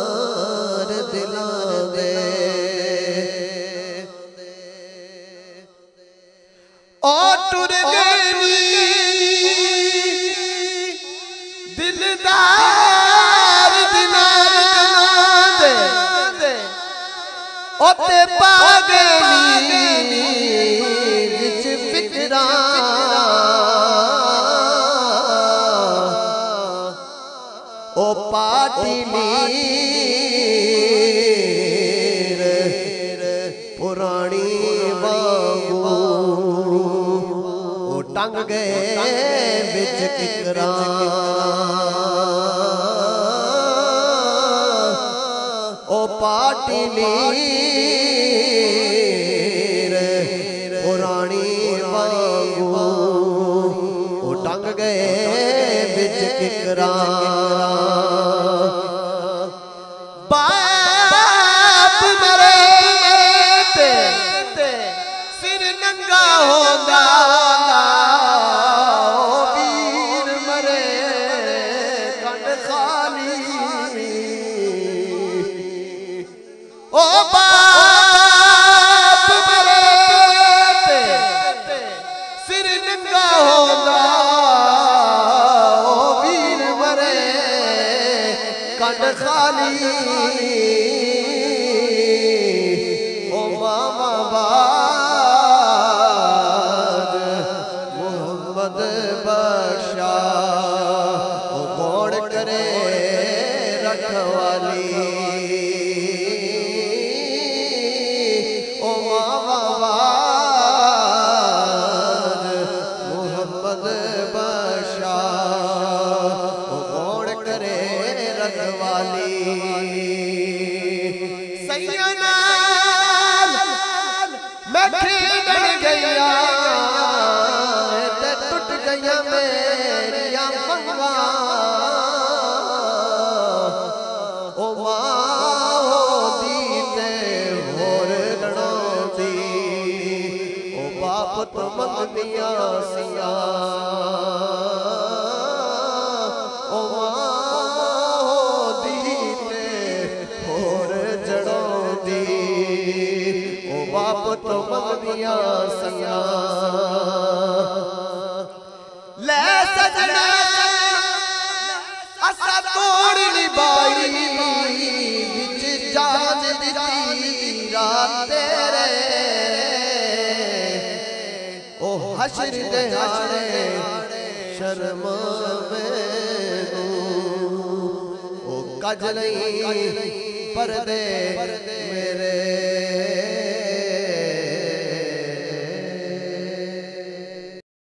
दिलदार दिलां दे ओ टुर गई दिलदार दिलां दे ओ ते पागली विच फिकरां ओ पाटिलीर पुरानी वांगू ओ टंग गए बिच किकरां ओ पाटिलीर पुरानी वांगू ओ टंग गए बिच किकरां बाप मरे ते सिर नंगा होगा वीर मरे कंड खाली ओ बाप मरे ते सिर नंगा होगा वीर मरे कंड खाली ओ मामा बाद मोहम्मद बख्शां ओ कौन करे रखवाली ओ मामा बाद मोहम्मद बख्शां ओ कौन करे रखवाली सैयदा मैं खेडन गया ते टुट गया मेरिया मंगवा ओ मां होंदी ते होर लड़ांदी ओ बाप तो मंगदियां सियां ओ मां होंदी ते होर जड़ांदी ओ बाप तो मंगदियां सियां ले सजना असा तोड़ निभाई विच जान दिती रात तेरे ओ हशर दे हारे शर्म मैनू ओ कज नहीं परदे मेरे